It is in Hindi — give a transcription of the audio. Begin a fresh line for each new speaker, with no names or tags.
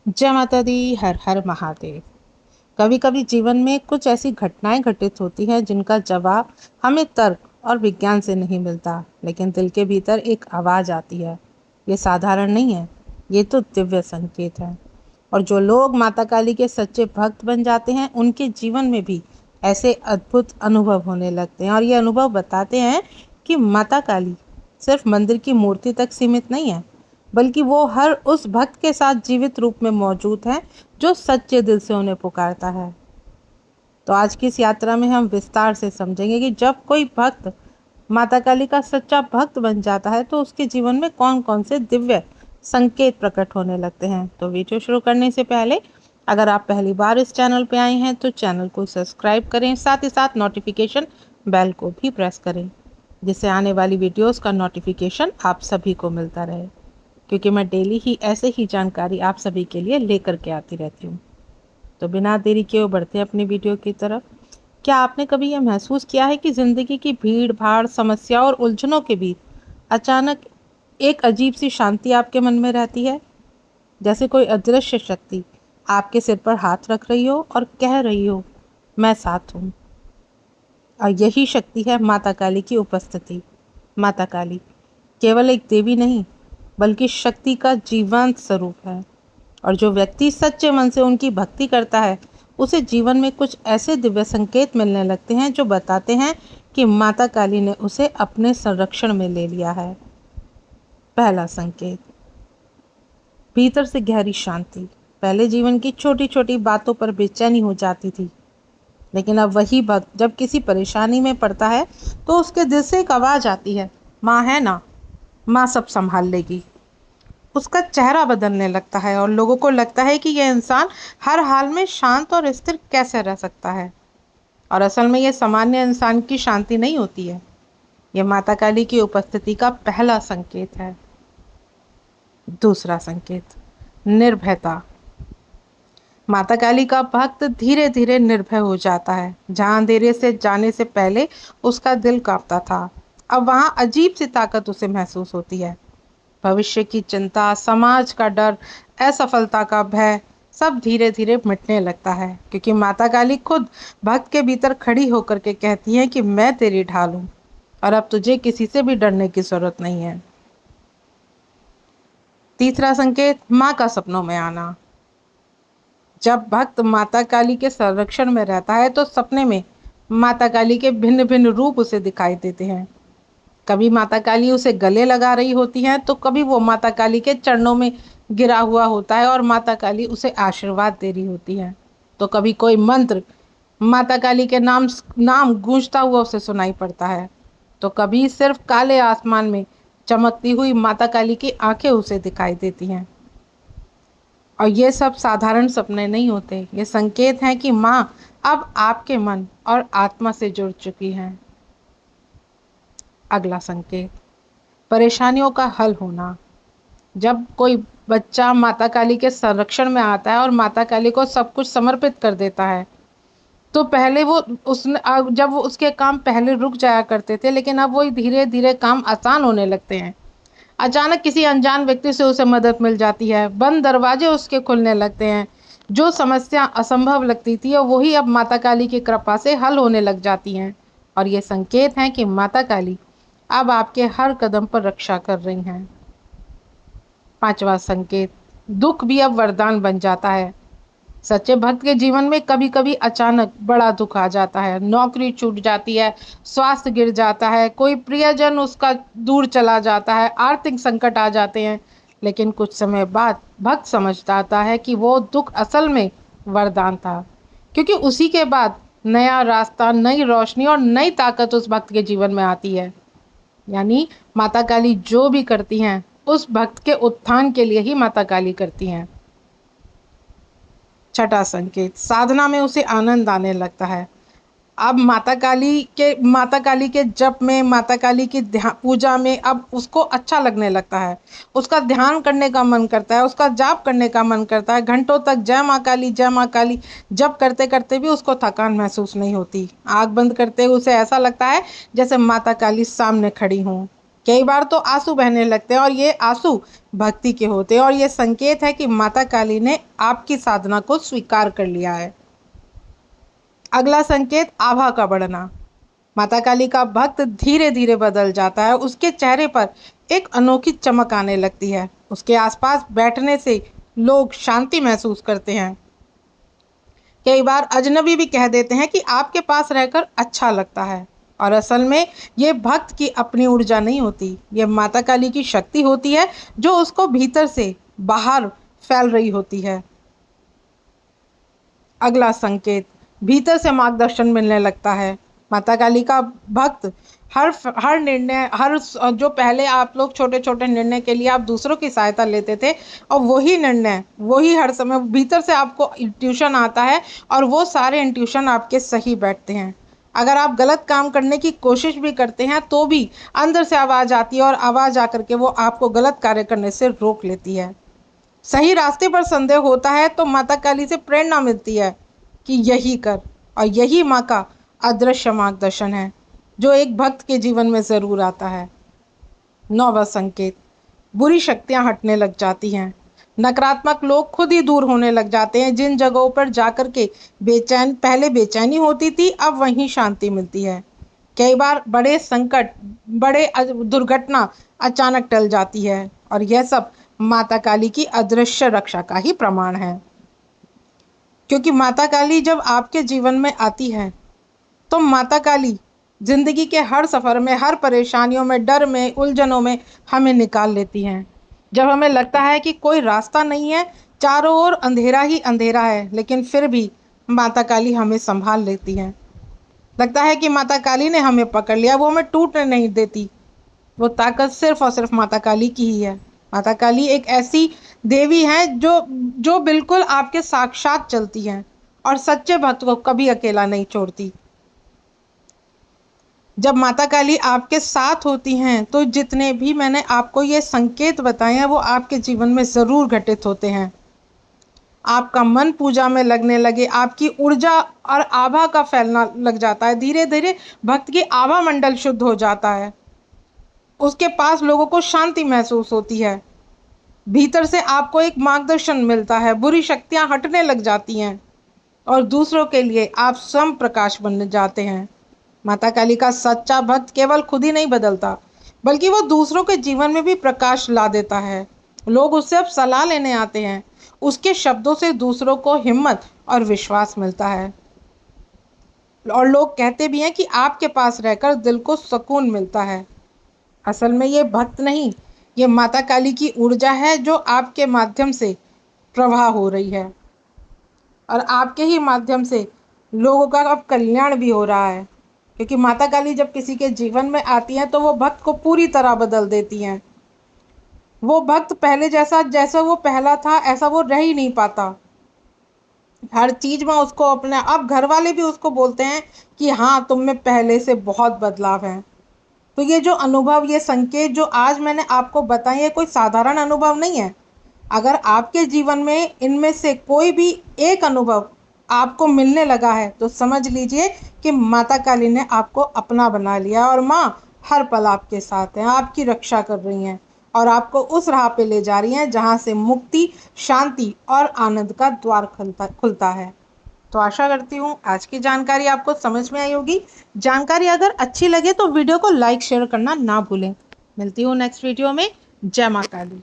जय माता दी। हर हर महादेव। कभी कभी जीवन में कुछ ऐसी घटनाएं घटित होती हैं जिनका जवाब हमें तर्क और विज्ञान से नहीं मिलता, लेकिन दिल के भीतर एक आवाज आती है। ये साधारण नहीं है, ये तो दिव्य संकेत है। और जो लोग माता काली के सच्चे भक्त बन जाते हैं उनके जीवन में भी ऐसे अद्भुत अनुभव होने लगते हैं। और ये अनुभव बताते हैं कि माता काली सिर्फ मंदिर की मूर्ति तक सीमित नहीं है, बल्कि वो हर उस भक्त के साथ जीवित रूप में मौजूद है जो सच्चे दिल से उन्हें पुकारता है। तो आज की इस यात्रा में हम विस्तार से समझेंगे कि जब कोई भक्त माता काली का सच्चा भक्त बन जाता है तो उसके जीवन में कौन कौन से दिव्य संकेत प्रकट होने लगते हैं। तो वीडियो शुरू करने से पहले अगर आप पहली बार इस चैनल पर आए हैं तो चैनल को सब्सक्राइब करें, साथ ही साथ नोटिफिकेशन बेल को भी प्रेस करें, जिससे आने वाली वीडियोस का नोटिफिकेशन आप सभी को मिलता रहे, क्योंकि मैं डेली ही ऐसे ही जानकारी आप सभी के लिए लेकर के आती रहती हूँ। तो बिना देरी किए बढ़ते हैं अपनी वीडियो की तरफ। क्या आपने कभी यह महसूस किया है कि ज़िंदगी की भीड़ भाड़, समस्या और उलझनों के बीच अचानक एक अजीब सी शांति आपके मन में रहती है, जैसे कोई अदृश्य शक्ति आपके सिर पर हाथ रख रही हो और कह रही हो, मैं साथ हूँ। और यही शक्ति है माता काली की उपस्थिति। माता काली केवल एक देवी नहीं, बल्कि शक्ति का जीवंत स्वरूप है। और जो व्यक्ति सच्चे मन से उनकी भक्ति करता है उसे जीवन में कुछ ऐसे दिव्य संकेत मिलने लगते हैं जो बताते हैं कि माता काली ने उसे अपने संरक्षण में ले लिया है। पहला संकेत, भीतर से गहरी शांति। पहले जीवन की छोटी छोटी बातों पर बेचैनी हो जाती थी, लेकिन अब वही भक्त जब किसी परेशानी में पड़ता है तो उसके दिल से एक आवाज़ आती है, माँ है ना, माँ सब संभाल लेगी। उसका चेहरा बदलने लगता है और लोगों को लगता है कि यह इंसान हर हाल में शांत और स्थिर कैसे रह सकता है। और असल में यह सामान्य इंसान की शांति नहीं होती है, यह माता काली की उपस्थिति का पहला संकेत है। दूसरा संकेत, निर्भयता। माता काली का भक्त धीरे धीरे निर्भय हो जाता है। जहां अंधेरे से जाने से पहले उसका दिल कांपता था, अब वहां अजीब सी ताकत उसे महसूस होती है। भविष्य की चिंता, समाज का डर, असफलता का भय सब धीरे धीरे मिटने लगता है, क्योंकि माता काली खुद भक्त के भीतर खड़ी होकर के कहती है कि मैं तेरी ढाल हूं और अब तुझे किसी से भी डरने की जरूरत नहीं है। तीसरा संकेत, माँ का सपनों में आना। जब भक्त माता काली के संरक्षण में रहता है तो सपने में माता काली के भिन्न भिन्न रूप उसे दिखाई देते हैं। कभी माता काली उसे गले लगा रही होती हैं, तो कभी वो माता काली के चरणों में गिरा हुआ होता है और माता काली उसे आशीर्वाद दे रही होती है। तो कभी कोई मंत्र माता काली के नाम नाम गूंजता हुआ उसे सुनाई पड़ता है, तो कभी सिर्फ काले आसमान में चमकती हुई माता काली की आंखें उसे दिखाई देती हैं। और ये सब साधारण सपने नहीं होते, ये संकेत हैं कि माँ अब आपके मन और आत्मा से जुड़ चुकी हैं। अगला संकेत, परेशानियों का हल होना। जब कोई बच्चा माता काली के संरक्षण में आता है और माता काली को सब कुछ समर्पित कर देता है, तो पहले वो उसने जब वो उसके काम पहले रुक जाया करते थे, लेकिन अब वो धीरे धीरे काम आसान होने लगते हैं। अचानक किसी अनजान व्यक्ति से उसे मदद मिल जाती है, बंद दरवाजे उसके खुलने लगते हैं। जो समस्या असंभव लगती थी और वही अब माता काली की कृपा से हल होने लग जाती हैं। और ये संकेत हैं कि माता काली अब आपके हर कदम पर रक्षा कर रही हैं। पांचवा संकेत, दुख भी अब वरदान बन जाता है। सच्चे भक्त के जीवन में कभी कभी अचानक बड़ा दुख आ जाता है, नौकरी छूट जाती है, स्वास्थ्य गिर जाता है, कोई प्रियजन उसका दूर चला जाता है, आर्थिक संकट आ जाते हैं। लेकिन कुछ समय बाद भक्त समझ आता है कि वो दुख असल में वरदान था, क्योंकि उसी के बाद नया रास्ता, नई रोशनी और नई ताकत उस भक्त के जीवन में आती है। यानी माता काली जो भी करती हैं उस भक्त के उत्थान के लिए ही माता काली करती हैं। छठा संकेत, साधना में उसे आनंद आने लगता है। अब माता काली के जप में, माता काली की पूजा में अब उसको अच्छा लगने लगता है। उसका ध्यान करने का मन करता है, उसका जाप करने का मन करता है। घंटों तक जय माँ काली, जय माँ काली जप करते करते भी उसको थकान महसूस नहीं होती। आँख बंद करते हुए उसे ऐसा लगता है जैसे माता काली सामने खड़ी हों। कई बार तो आंसू बहने लगते हैं और ये आंसू भक्ति के होते हैं और ये संकेत है कि माता काली ने आपकी साधना को स्वीकार कर लिया है। अगला संकेत, आभा का बढ़ना। माता काली का भक्त धीरे धीरे बदल जाता है, उसके चेहरे पर एक अनोखी चमक आने लगती है, उसके आसपास बैठने से लोग शांति महसूस करते हैं। कई बार अजनबी भी कह देते हैं कि आपके पास रहकर अच्छा लगता है, और असल में ये भक्त की अपनी ऊर्जा नहीं होती, ये माता काली की शक्ति होती है जो उसको भीतर से बाहर फैल रही होती है। अगला संकेत, भीतर से मार्गदर्शन मिलने लगता है। माता काली का भक्त हर हर निर्णय, जो पहले आप लोग छोटे छोटे निर्णय के लिए आप दूसरों की सहायता लेते थे, और वही निर्णय वही हर समय भीतर से आपको इंट्यूशन आता है और वो सारे इंट्यूशन आपके सही बैठते हैं। अगर आप गलत काम करने की कोशिश भी करते हैं तो भी अंदर से आवाज़ आती है और आवाज़ आकर के वो आपको गलत कार्य करने से रोक लेती है। सही रास्ते पर संदेह होता है तो माता काली से प्रेरणा मिलती है कि यही कर, और यही माँ का अदृश्य मार्गदर्शन है जो एक भक्त के जीवन में ज़रूर आता है। 9वां संकेत, बुरी शक्तियाँ हटने लग जाती हैं। नकारात्मक लोग खुद ही दूर होने लग जाते हैं। जिन जगहों पर जाकर के पहले बेचैनी होती थी, अब वहीं शांति मिलती है। कई बार बड़े संकट, दुर्घटना अचानक टल जाती है, और यह सब माता काली की अदृश्य रक्षा का ही प्रमाण है। क्योंकि माता काली जब आपके जीवन में आती है तो माता काली जिंदगी के हर सफ़र में, हर परेशानियों में, डर में, उलझनों में हमें निकाल लेती हैं। जब हमें लगता है कि कोई रास्ता नहीं है, चारों ओर अंधेरा ही अंधेरा है, लेकिन फिर भी माता काली हमें संभाल लेती हैं। लगता है कि माता काली ने हमें पकड़ लिया, वो हमें टूटने नहीं देती। वो ताकत सिर्फ और सिर्फ माता काली की ही है। माता काली एक ऐसी देवी हैं जो बिल्कुल आपके साक्षात चलती हैं और सच्चे भक्त को कभी अकेला नहीं छोड़ती। जब माता काली आपके साथ होती हैं तो जितने भी मैंने आपको ये संकेत बताए हैं वो आपके जीवन में ज़रूर घटित होते हैं। आपका मन पूजा में लगने लगे, आपकी ऊर्जा और आभा का फैलना लग जाता है। धीरे धीरे भक्त की आभा मंडल शुद्ध हो जाता है, उसके पास लोगों को शांति महसूस होती है, भीतर से आपको एक मार्गदर्शन मिलता है, बुरी शक्तियाँ हटने लग जाती हैं और दूसरों के लिए आप स्वयं प्रकाश बन जाते हैं। माता काली का सच्चा भक्त केवल खुद ही नहीं बदलता, बल्कि वो दूसरों के जीवन में भी प्रकाश ला देता है। लोग उससे अब सलाह लेने आते हैं, उसके शब्दों से दूसरों को हिम्मत और विश्वास मिलता है, और लोग कहते भी हैं कि आपके पास रहकर दिल को सुकून मिलता है। असल में ये भक्त नहीं, ये माता काली की ऊर्जा है जो आपके माध्यम से प्रवाह हो रही है, और आपके ही माध्यम से लोगों का अब कल्याण भी हो रहा है। क्योंकि माता काली जब किसी के जीवन में आती हैं तो वो भक्त को पूरी तरह बदल देती हैं। वो भक्त पहले जैसा वो पहला था ऐसा वो रह ही नहीं पाता। हर चीज़ में उसको अपने, अब घर वाले भी उसको बोलते हैं कि हाँ, तुम में पहले से बहुत बदलाव है। तो ये जो अनुभव, ये संकेत जो आज मैंने आपको बताए, ये कोई साधारण अनुभव नहीं है। अगर आपके जीवन में इनमें से कोई भी एक अनुभव आपको मिलने लगा है तो समझ लीजिए कि माता काली ने आपको अपना बना लिया, और माँ हर पल आपके साथ हैं, आपकी रक्षा कर रही हैं और आपको उस राह पे ले जा रही हैं जहाँ से मुक्ति, शांति और आनंद का द्वार खुलता है। तो आशा करती हूँ आज की जानकारी आपको समझ में आई होगी। जानकारी अगर अच्छी लगे तो वीडियो को लाइक शेयर करना ना भूलें। मिलती हूँ नेक्स्ट वीडियो में। जय माता काली।